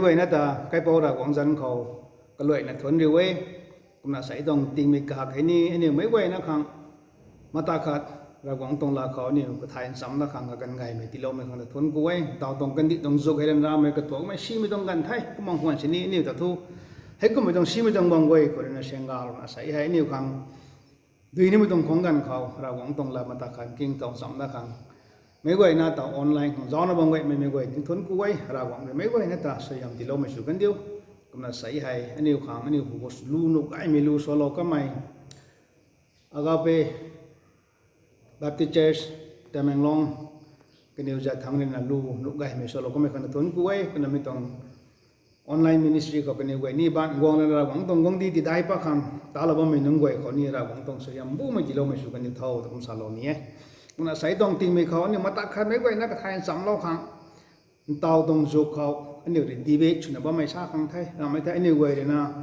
quay nát ta cái bao ra quảng dân khẩu cái loại là thuần điều ấy cũng là xảy đồng tình mình cả cái ni anh mấy quay nó khang mà ta khát ra quảng tông là khó nhiều cái thái sắm là khang cái ngày mấy kilo mấy khang là thuần cuối tàu tông cân đi tông dục hay làm ra mấy cái thuốc mấy xí mấy tông gần thay cũng mong hoàn sini nhiều ta thu hết cũng mấy tông xí mấy tông bằng quay của nó sen gạo là xảy hay nhiều khang tuy nhiên mấy tông không gần khẩu ra quảng tông là mà ta khát kinh tông sắm là khang mấy quay na tàu online không gió nó bằng quay mấy quay tiếng thuần cuối ra quảng mấy quay nát ta sử dụng kilo mấy số cân điêu cũng là xảy hay Aniu khang Aniu phụ lu nụ cái mi lu solo cái mày agape Baptist Church Tamanglong cái điều giải thắng nên là lu nụ cái mi solo cái mày còn tuấn cuối cái là mi tông online ministry có cái điều quay ni bạn quăng là quăng tông quăng đi thì đại pa khang ta là bao mình nung quay còn ni là quăng tông sử dụng bố mấy kilo mấy số cái điều thâu cũng salo ni cũng là xảy tông tình mi khó nhưng mà ta khai mấy quay nó cái thay sắm lo khang tàu tông dục khẩu anh điều để đi về chuyện là bao mấy sao không thấy làm mấy thấy anh điều vậy là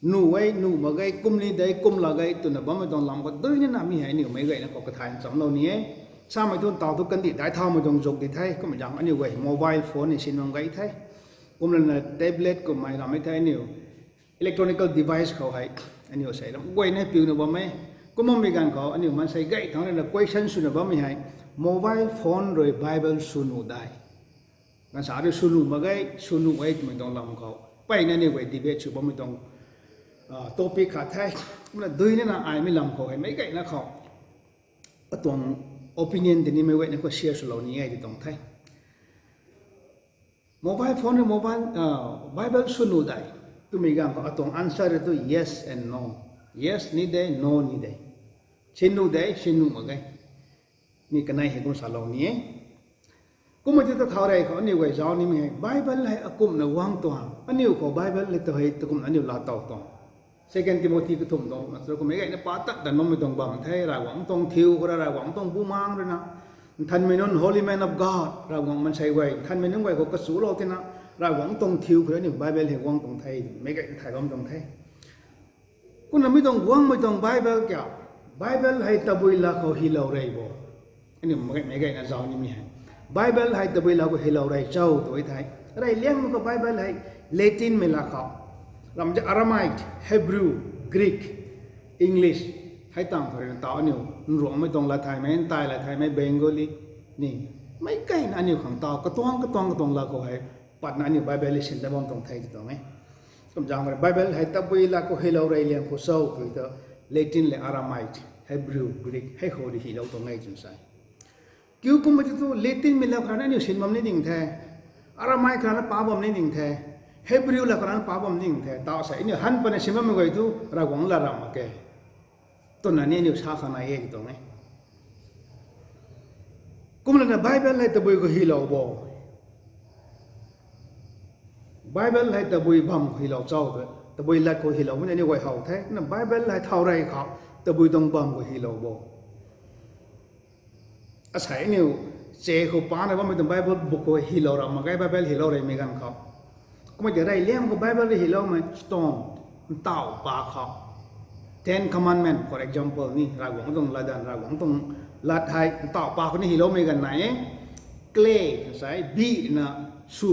nụ mà gây cung đi đấy cung là gây từ là bao mấy tông làm có tới như nào mi hay nhiều mấy gậy nó có cái thành sống lâu nhé sao mấy tuần tàu tôi cân thì đái thao mấy tông dục thì thấy có mấy dạng anh điều vậy mobile phone này xin bằng gậy thấy cũng là tablet của mày làm mấy thấy nhiều electronic device khẩu hay anh điều sẽ làm quay này piu nó bao mấy cũng mong mấy gan khẩu anh điều mà sẽ gậy thằng này là quay chân sunu bao mấy hay mobile phone rồi bible sunu đại ngàn xã được sunu mà cái sunu ấy mìnhต้องlàmเขาไปนั่นนี่เว้ยดีเบตชื่อว่าmìnhต้องtopic ขาดไทยมันด้วยนี่นะไอ้ไม่làmเขาให้ไม่ไกลนะเขาตัว opinion ที่นี่ไม่เว้ยนี่ก็ share สุดเหล่านี้ไอ้ที่ต้องไทย mobile phone หรือ mobile bible สนุได้ตัวมีกันก็ต้อง answer ตัว yes and no yes นี่ได้ no นี่ได้ชินุได้ชินุมาไงนี่กันไหนเห็นคนสาวเหล่านี้ก็ไม่จะท้าอะไรเขาอันนี้ไว้เจ้านี่มีไบเบิลให้กุมในวางตัวอันนี้เขาไบเบิลเลยตัวให้ตัวกุมอันนี้ลาต่อตัว second Timothy ก็ทุ่มตรงแล้วก็ไม่ไงนะป้าตัดแต่น้องไม่ต้องบังไทยระวังต้องทิวก็ระวังต้องบูมังเลยนะท่านไม่นุ่น Holy Man of God ระวังมันใช้ไว้ท่านไม่นุ่นไว้เขากระสูโลที่นะระวังต้องทิวคืออันนี้ไบเบิลให้วางตรงไทยไม่ไงไทยก็ตรงไทยคุณเราไม่ต้องวางไม่ต้องไบเบิลเกี่ยวไบเบิลให้ตะบุยละเขาฮิลเอาไรบ่อันนี้ไม่ไงนะเจ้านี่มีให้Bible hay Tabui là có hiểu rồi châu tuổi thay, rồi liên một cái Bible hay Latin mình là khó, làm cho Aramaic, Hebrew, Greek, English hay tăng phải là tạo nhiều, ruộng mấy tông là thay mấy tai là thay mấy Bengali, nè mấy cái này nhiều khoảng tạo cái toang là có hay, bắt này nhiều Bible xin đã bom tông thay thì tông ấy, comme dạng rồi Bible hay Tabui là có hiểu rồi liên có sâu tuổi đó, Latin là Aramaic, Hebrew, Greek hay khó đi hiểu tông ngay chúng sai. Cứu cũng mới tu Latin mình là khả năng nhiều xin bấm nên đình thế, Aramaic khả năng phá bấm nên đình thế, Hebrew là khả năng phá bấm nên đình thế, tạo sẽ nhiều hắn bên xin bấm mình gọi tu Ragwangh là làm cái, tuần này nhiều sao khả năng ấy thì này, cũng là Bible hay Tabui có hiểu bộ, Bible hay Tabui bấm hiểu châu rồi, Tabui là có hiểu mình nhiều gọi hậu thế, là Bible hay thao ray khó, Tabui đông bấm có hiểu bộ. Asai ni che ko pa na ba mai Bible book ko hilo ra ma kai Bible hilo re me gan kho ko ma de rai lem ko Bible re hilo ma stone tao pa kho 10 commandment for example ni Ragwangh tong ladan Ragwangh tong la thai tao pa ko ni hilo me gan nai clay sai bi na su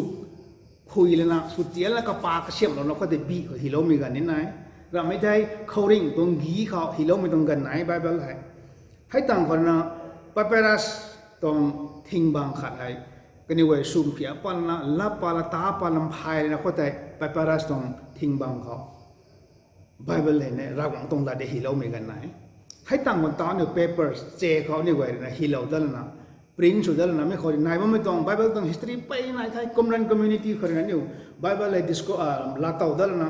khui le na su tiel la ka pa ka siam lo ko de bi ko hilo me gan ni nai ra mai dai khouring tong gi kho hilo me tong gan nai Bible hai tang ko na Papyrus tong thing bang khat hai kani wai sum phia pal na la pala ta palam phai na khotai papyrus tong thing bang kho Bible le ne Ragwangh tong la de hilo me gan nai hai tang mon ta ne papers che kho ni wai na hilo dal na print su dal na me kho nai ba me tong Bible tong history pai nai thai komran community kho na ni Bible le disco la tau dal na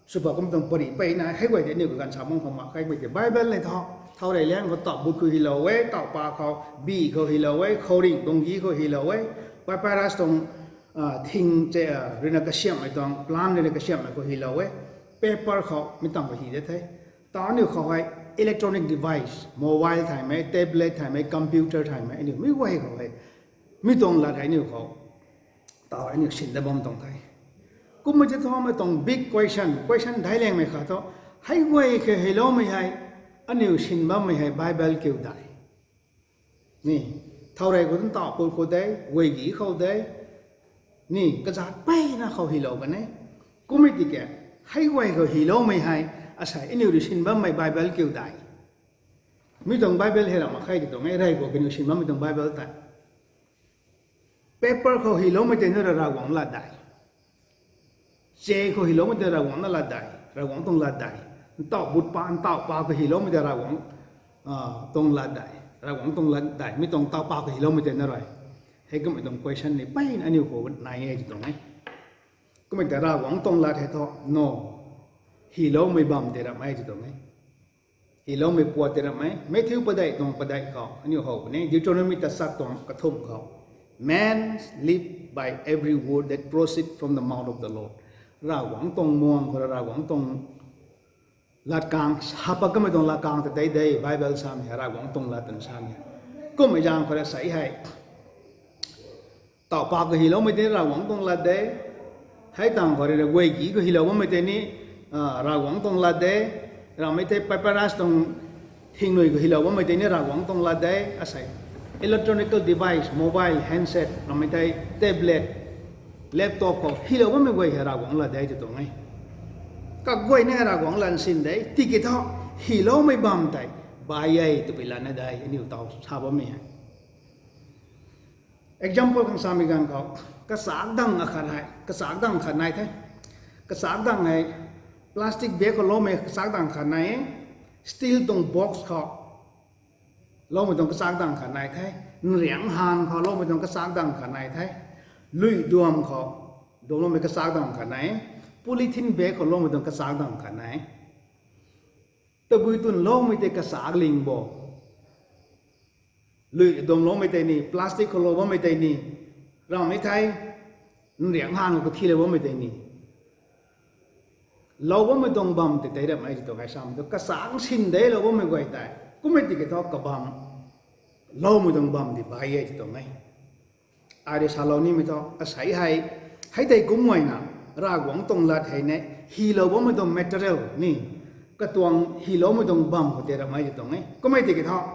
suba kom tong pari pai na hai wai de ni gan sa mong khom ma khai be Bible le tho thao đại liên có tọt bútคือ hilo ấy tọt paเขาบีเขา hilo ấy khâu định tông gìเขา hilo ấy papyrus tông thing chế rồi là cái xiêm này tông plan rồi là cái xiêm này có hilo ấy paperเขาไม่ต้องไปหีได้thếตอนนี้เขาให้ electronic device mobile ถ่ายไหม tablet ถ่ายไหม computer ถ่ายไหมอันนี้ไม่ไหวเขาให้ไม่ต้องละถ่ายนี่เขาต่ออันนี้สิ่งที่ผมต้องถ่ายก็ไม่จะท้อไม่ต้อง big question ได้แรงไหมครับท้อให้ไหวแค่ hilo ไม่ให้อันนี้สิ่งบ้าไม่ให้ไบเบิลเกี่ยวได้นี่เท่าไรก็ต้องตอบคนเขาได้เวกี้เขาได้ นี่กระจาดไปนะเขาฮิโลกันเนี่ยกูไม่ติแกให้ไว้เขาฮิโลไม่ให้อาศัยอันนี้ดูชินบ้าไม่ไบเบิลเกี่ยวได้ไม่ต้องไบเบิลให้เรามาใครติดตรงไอ้ไรกูเป็นดูชินบ้าไม่ต้องไบเบิลแต่เปเปอร์เขาฮิโลไม่ได้เนื้อรากวังละได้เจเขาฮิโลไม่ได้รากวังนั่นละได้รากวังต้องละได้ต่อบุตรปานต่อปาเขาฮิโลไม่ได้รากวังต้องละได้รากวังต้องละได้ไม่ต้องต่อปาเขาฮิโลไม่ได้อะไรให้ก็ไม่ต้อง question นี่ไปอันนี้กูนายไอ้ติดตรงไหนก็ไม่แต่รากวังต้องละให้ท้อ no ฮิโลไม่บัมเดรับไม่ติดตรงไหนฮิโลไม่ปวดเดรับไม่ถือประเดี๋ยวตรงประเดี๋ยวเขาอันนี้เขาเนี่ยดิวโทรนมีแต่สักตรงกระทบเขา man live by every word that proceed from the mouth of the Lord รากวังตรงมวงหรือรากวังตรงลาดกลางหาปะก็ไม่ตรงลาดกลางแต่ได้ไบเบิลซ้ำรากวังตรงลาดตันซ้ำก็ไม่ยังเขาจะใส่ให้ต่อปากก็ฮิโลไม่ได้รากวังตรงลาดได้ให้ต่างเขาเรียกว่ากี่ก็ฮิโลว่าไม่ได้นี่รากวังตรงลาดได้เราไม่ได้ไปปราศตรงทิ้งหน่วยก็ฮิโลว่าไม่ได้นี่รากวังตรงลาดได้อาศัยelectronic device mobile handset เราไม่ได้ tablet laptop เขาฮิโลว่าไม่ไหวให้รากวังลาดได้จะตรงไหนก็ไหวเนี่ยรากวังลันสินได้ที่กี่ท่อฮิโลไม่บัมได้บายใหญ่ตัวไปลันได้อันนี้ตัวชาวบ้านไม่ให้ example ของสามีกันเขากระสากดังอาคารให้กระสากดังขนาดไหนกระสากดังให้พลาสติกเบรกเขาล้มไม่กระสากดังขนาดไหนสตีลตรงบ็อกซ์เขาล้มไม่ตรงกระสากดังขนาดไหนเหรียญหานเขาล้มไม่ตรงกระสากดังขนาดไหนลุยดวมเขาดวมล้มไม่กระสากดังขนาดไหนโพลีทินเบรกเขาล้มไม่ตรงกระสากดังขนาดไหนตะบุยตุนล้มไม่ได้กระสากลิงบอกลุยดวมล้มไม่ได้นี่พลาสติกเขาล้มไม่ได้นี่เราไม่ไทยเหรียญหานเขาที่เลยว่าไม่ได้นี่เราว่าไม่ต้องบัมแต่ได้ไม่ต้องให้ซ้ำแต่กระสังสินได้เราว่าไม่ไหวแต่ก็ไม่ติดกับทอกกระบัมเราไม่ต้องบัมที่ไปยังที่ตรงไหนอาเดชาเรานี่ไม่ต้องอาศัยให้ได้กุ้งไว้นะรากหวังตรงลัดให้เนี่ยฮีเราว่าไม่ต้องเมทัลนี่ก็ตัวฮีเราไม่ต้องบัมเขาได้ไม่ที่ตรงไหนก็ไม่ติดกับทอก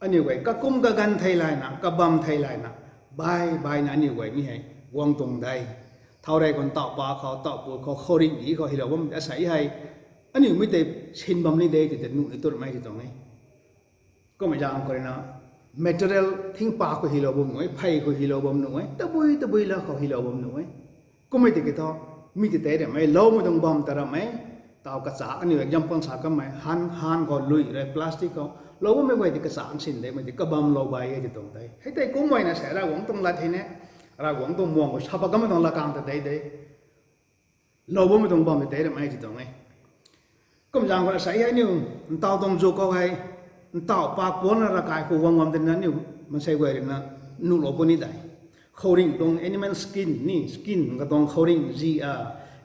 อันนี้ไว้ก็กุ้งก็กันไทยไลน์นะก็บัมไทยไลน์นะบายนะอันนี้ไว้ไม่ให้วางตรงใดเท่าไรคนต่อปลาเขาต่อปูเขาโคริงอีเขาเห็นเราว่ามันอาศัยให้อันนี้ไม่ได้ชินบัมนี่ได้แต่นุ่งในตัวไม่ที่ตรงนี้ก็ไม่ยากคนนะเมทัลทิ้งปลาเขาเห็นเราบ่มหน่วยไผ่เขาเห็นเราบ่มหน่วยตะบุยแล้วเขาเห็นเราบ่มหน่วยก็ไม่ติดกับท้อมีแต่แต่ไม่เราไม่ต้องบัมแต่เราไม่ต่อกระสาอันนี้ย้ำปังสาก็ไม่หันเขาลุยอะไรพลาสติกเขาเราก็ไม่ไหวที่กระสาสินได้ไม่ติดกระบัมเราใบที่ตรงไหนให้แต่กุ้งไว้นะเสียเราหวังตรงลัดให้เนี่ยรากวังตรงมวงก็ชอบก็ไม่ต้องละกางแต่ได้เราไม่ต้องบัมแต่ได้ไม่จิตตรงไหนก็มันยังว่าใส่ให้นิวมันต่อตรงจุกเขาให้มันต่อปากปนร่างกายเขาวางแต่นั้นนิวมันใส่ไว้นะนู่นเราปนนี่ได้เขาริงตรง animal skin นี่ skin ก็ต้องเขาริง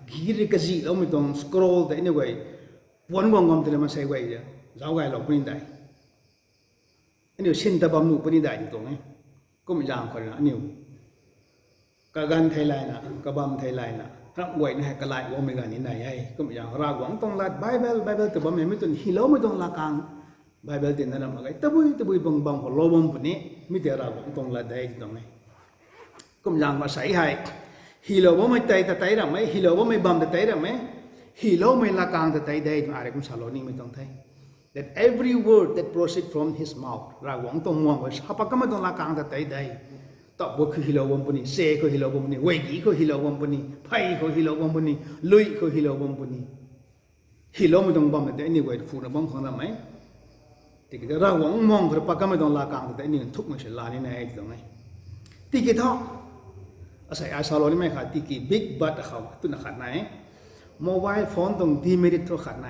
กีริกจีเราไม่ต้อง scroll แต่นี่ไว้ปนวางแต่มันใส่ไว้จ้ะเราไว้เราปนนี่ได้อันนี้ชินตะบัมนู่นปนนี่ได้จิตตรงไหนก็มันยังคนนะนิวกกันไทยไลน์นะกบัมไทยไลน์นะรับไว้นะกระไลว่าไม่กันนี่ไหนไอ้ก็อย่างรากหวังต้องละไบเบิลแต่บัมไม่ต้องฮิโลไม่ต้องละกังไบเบิลเต็มนั่นมาไงตะบุยบังของโลบัมปุ่นนี้ไม่แต่รากหวังต้องละได้ตรงไหนก็อย่างมาใส่ให้ฮิโลว่าไม่ไต่แต่ไต่หรือไม่ฮิโลว่าไม่บัมแต่ไต่หรือไม่ฮิโลไม่ละกังแต่ไต่ได้อะไรก็ชาโลนี่ไม่ต้องไต่ that every word that proceed from his mouth รากหวังต้องมองว่าชอบก็ไม่ต้องละกังแต่ไต่ได้ต่อบุคือฮิโลวัมปุนีเซคือฮิโลวัมปุนีเวกี้คือฮิโลวัมปุนีไพ่คือฮิโลวัมปุนีลุยคือฮิโลวัมปุนีฮิโลไม่ต้องบัมแต่อันนี้ไว้ฟูนบังของเราไหมที่กิจเราหวังมองคือปากก็ไม่ต้องลากางแต่อันนี้ทุกมันเฉลานี่นะไอ้ตรงไหนที่กิจท่ออาศัยอาชาโลนี่ไม่ขาดที่กิบิ๊กบัตเขาตุนขาดไหนโมบายโฟนตรงดีเมริตขาดไหน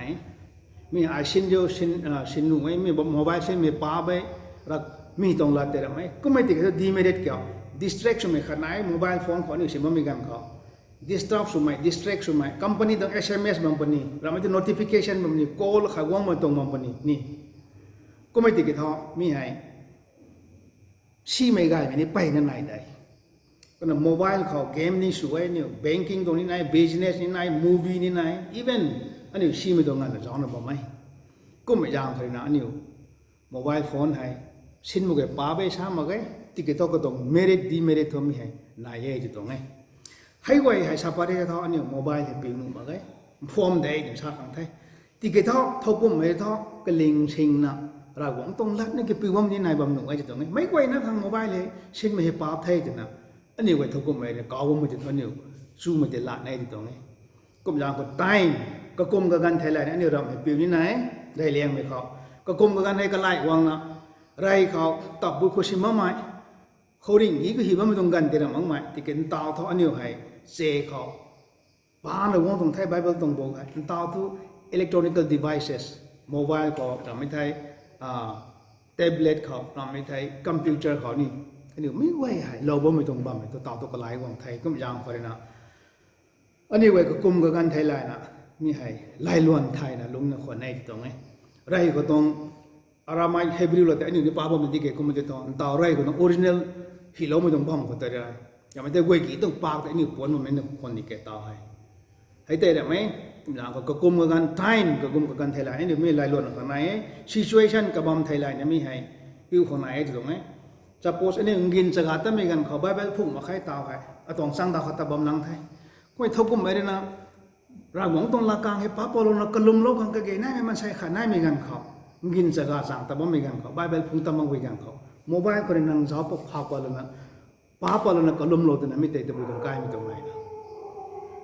มีอาชินโยชินนูไม่มีโมบายเช่นมีป้าไปรักมีตรงลาเตอร์ไหมก็ไม่ติดกับดีเมริตเกี่ยว distraction ไม่ขนาดโมบายโฟนของนี่สิมันมีกันเขา distraction ไม่ distraction ไม่ company ต้อง SMS บางปันนี่เราไม่ต้อง notification บางปันนี่ call ขายว่างมาตรงบางปันนี่นี่ก็ไม่ติดกับเขามีให้ชี้ไม่ได้ไม่ได้ไปนั่นไหนได้ก็นะโมบายเขาเกมนี่สวยนี่ banking ตรงนี้ไหน business นี่ไหน movie นี่ไหน even อันนี้ชี้ไม่ตรงกันแต่จ้องนะบอกไหมก็ไม่ยากเลยนะอันนี้โมบายโฟนให้ชินมุกป้าไปช้ามาไงที่เกิดก็ต้องเมริดดีเมริดทำมีให้นายเย่จะต้องไง hay quay hay sapat hay thọ Aniu mobile thì biểu nụ mà cái form đấy để sao khang thấy thì cái thọ thâu cũng mấy thọ cái linh sinh nè Ragwangh tông lát cái biểu bom như này bầm nụ ấy chỉ tông mấy quay nó khang mobile thì xin mấy pap thay thì nè Aniu cái thâu cũng mấy có bom một chút Aniu chú một chút lát này thì tông ấy cũng dạng có tay có cung cái gan thay lại Aniu làm cái biểu như này đây liền mấy họ có cung cái gan này cái lại quăng nè rai họ tập buổi khối xin mắm mày khâu đình ý cái gì mà mình gần thì làm mắm mày thì cái tao thọ Aniu hay xe họ ba người wong tông thay Bible tông bộ hay tao thu electronic devices mobile họ làm mấy thay tablet họ làm mấy thay computer họ nè Aniu mấy quay hay lâu bữa mình tông bầm mình tao tao cái lại quăng thay cũng dạng phải nè Aniu cái cung cái gan thay lại nè như hay lại luôn thay nè lúc nó khỏi này tông ấy rai có tông Aramaic Hebrew là Aniu đi pa bom mình đi cái cũng mình tao rai có tông original hiloumei mình tông bom có tới raอย่างไม่ได้เวกี้ต้องปากแต่นี่ปวนมันไม่ได้คนที่แก่ตายให้แต่ได้ไหมอย่างก็กุมกันไทน์ก็กุมกันไทยแลนด์นี่ไม่ไล่ล้วนข้างใน situation กับบอมไทยแลนด์นี่ไม่ให้พิวข้างในถูกไหม suppose อันนี้กินสกัดแต่ไม่กันเขาไปพุ่งมาใครตายไอ้ตรงสร้างตาเขาตาบอมนังไทยก็ไม่ทุกกุมไม่ได้นะRagwanghตรงละกลางให้ป้าปอลงกลุ่มโลกกันก็เกี่ยนั่นมันใช่ขานั่นไม่กันเขากินสกัดสร้างตาบอมไม่กันเขาไปพุ่งตามังไม่กันเขาโมบายคนนั่งชอบพาปอลงPapa lo nak kalum lo tu na mite tu bukan kai mite mai na.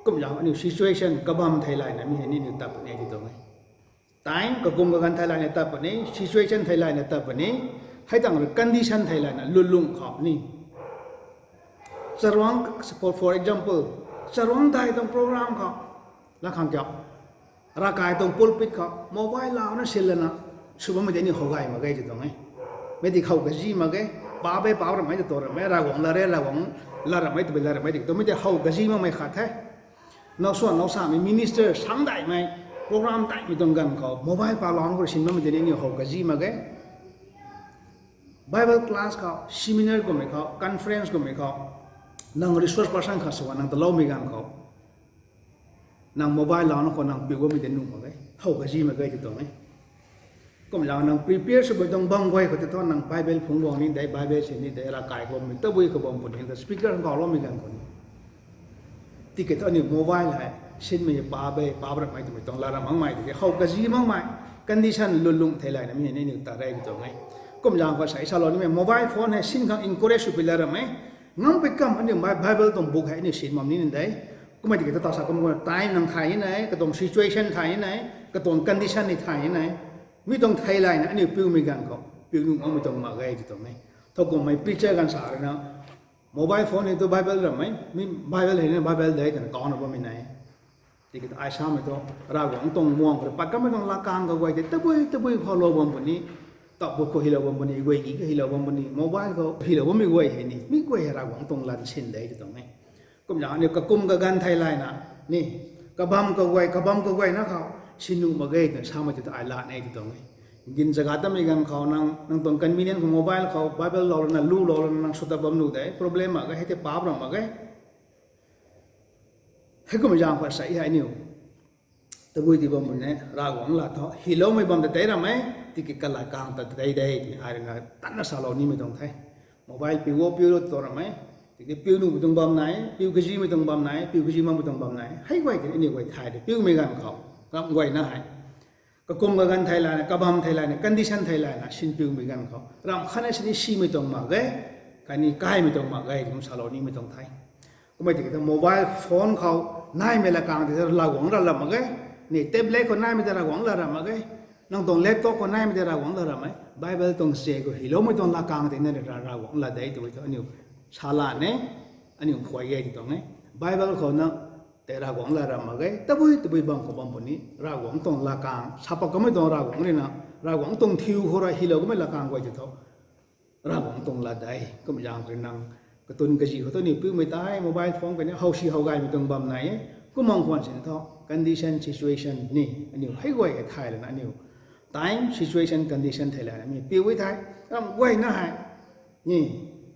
Kum yang Aniu situation kabam Thailand na mi ni ni tap ni tu mai. Time ka kum kan Thailand na tap ni situation Thailand na tap ni hai tang condition Thailand na lulung khop ni. Sarwang for example sarwang Thai tong program khop la khang jap. Rakai tong pulpit khop mobile lao na silana subam me ni hogai ma gai tu mai. Me di khau ka ji ma gai ba bê bảo rồi mấy cái tổ rồi mấy Ragwangh là rồi mấy tụi là rồi mấy tụi mới hậu cái gì mà mày khát thế nó soạn nó sao mình minister sáng đại mày program tại mìnhต้องกันเขา mobile ปาล้อนก็ชินมันจะเนี่ยหกcái gì mà cái Bible class เขา seminar ก็ไม่เขา conference ก็ไม่เขานั่ง resource person เขาสวรรค์นั่งตลอดมีกันเขานั่ง mobile ล้อนเขานั่งปิวก็ไม่ได้นุ่มมาcáiหกcái gì mà cáiจะตรงไหมก็มันนั่ง prepare สุดต้องบังไว้เขาจะต้องนั่ง Bible ผงวงนี้ได้ Bible เช่นนี้ได้ละกายก็มีTabuiก็บ่มผลเห็นแต่ speaker ของเขาล้อมีกันคนที่เกิดตอนนี้ mobile ให้เช่นมีป้าเบแบบไม่ต้องลาละมั่งไม่ที่เขากระจีมั่งไม่ condition ลุ่งไทยแลนด์นะมีนี่นี่ตาได้ก็ตรงไงก็มันยังก็ใช้ชาลอนี่ mobile phone ให้สิ่งของ encourage สุดไปละไหมงั้นไปกำอันนี้ Bible ต้องบุกให้นี่สิ่งมันนี่ได้ก็ไม่ที่เกิดต่อสักคนว่าตายนั่งไทยไหนก็ต้อง situation ไทยไหนก็ต้อง condition ในไทยไหนไม่ต้องไทยไลน์นะอันนี้พิวมีกันก็พิวนุ่งไม่ต้องมาไกลที่ตรงนี้ถ้าก็ไม่พิจารณาสารนะโมบายโฟนนี่ตัวไบเบิลหรือไม่มีไบเบิลเห็นไบเบิลได้แต่ก่อนว่าไม่ไหนที่ก็ไอ้ชาไม่ต้องRagwanghตรงม่วงหรือปักก็ไม่ต้องละกางก็ไว้แต่ตะบุยพอโลบอมบนนี้ตบบุกก็ฮิโลบอมบนนี้ไว้กี่ก็ฮิโลบอมบนนี้โมบายก็ฮิโลบอมไม่ไว้เห็นนี่ไม่ไว้Ragwanghตรงลันเช่นได้ที่ตรงนี้ก็อย่างนี้ก็กุมกับกันไทยไลน์นะนี่กระบำก็ไว้นะเขาสินุมาเกยเนี่ยชาวมันจะตายละในที่ตรงนี้กินสกัดไม่กันเขานั่งตรงกันมีเนี่ยของโมบายเขา Bible เรานั่งลู่เรานั่งสุดตะบำนูได้ problem มาก็ให้ที่ป้าบเรามาก็ให้ก็ไม่ยากกว่าใส่ให้Aniuตะบุยที่บำบุญเนี่ยRagwanghละท้อฮิโลไม่บำแต่ได้หรือไม่ที่กิจการกลางแต่ได้อะไรนะตั้งแต่สาวนี้ไม่ต้องใช้โมบายปิวตัวหรือไม่ที่ปิวนู่ไม่ต้องบำไหนปิวกระจีไม่ต้องบำไหนปิวกระจีมันไม่ต้องบำไหนให้ไว้ที่Aniuไว้ถ่ายปิวไม่กันเขาก็ไว้นะให้ก็กุมกันไทยแลนด์กับบอมไทยแลนด์ condition ไทยแลนด์ชินปิวมีกันเขารำคันนี้ชีไม่ต้องมาเกยการนี้กายไม่ต้องมาเกยที่มันสารนี้ไม่ต้องไทยก็ไม่ถึงแต่โมบายโฟนเขานายไม่ละกางที่Ragwanghเราละมาเกยนี่เทปเล็กคนนายไม่ได้Ragwanghเราละมาเกยนั่งตรงเล็กโต๊ะคนนายไม่ได้Ragwanghเราละไหมไบเบิลตรงเสกก็ฮิโลไม่ต้องละกางที่นั่นRagwanghเราได้ตัวที่Aniuชาลาเนี่ยAniuขวายที่ตรงนี้ไบเบิลเขานั่งแต่Ragwanghละมาเกยตะบุยบังเขาบังคนนี้Ragwanghตรงละกางชาปก็ไม่ต้องRagwanghเลยนะRagwanghตรงทิวหัวไรฮิโลก็ไม่ละกางไว้ที่เขาRagwanghตรงละได้ก็ไม่ยังเป็นนั่งกระตุ้นกระจีเขาตัวนี้ปิ้วไม่ตายโมบายโฟนกันเนี่ยเขาไกลไม่ต้องบังไหนก็มองควรเห็นเขา condition situation นี่Aniuให้ไว้ไทยเลยนะAniu time situation condition ไทยเลยมีปิ้วไว้ไทยรำไว้นะฮะนี่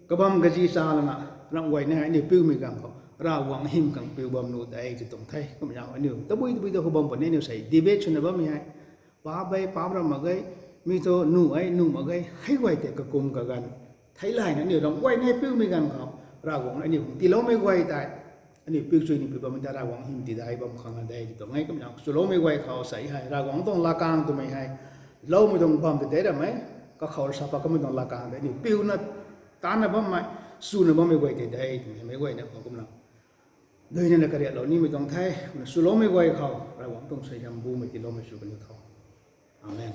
กระบำกระจีซาแล้วนะรำไว้นะฮะนี่ปิ้วไม่กันเขาRagwanghหิมกังปิวบอมนูได้ที่ตรงไทยก็ไม่ยากAniuตะบุยตัวเขาบอมปนAniuใส่ดีเบตชนบ่มีให้ป้าไปป้าเรามาเกยมีตัวนูมาเกยให้ไว้แต่กระกุมกันไทยไลน์Aniuต้องไว้ในปิ้วมีกันเขาRagwangh Aniuที่เราไม่ไว้แต่ อันนี้พิกช่วยนี่พิบมันจะรากวังหิมตีได้บำคังได้ตัวไงก็อย่างสุโลไม่ไหวเขาใส่ให้รากวังต้องลากางตัวไม่ให้เล่าไม่ต้องบำตีได้ไหมก็เขาสับก็ไม่ต้องลากางได้นี่พิวนะตานะบำไม่สูนะบำไม่ไหวตีได้ไม่ไหวเนี่ยเขากำลังโดยในกระเดียดเหล่านี้ไม่ต้องไทยสุโลไม่ไหวเขารากวังต้องใส่ยำบูไม่ตีเราไม่สู้กันเขาอาเมน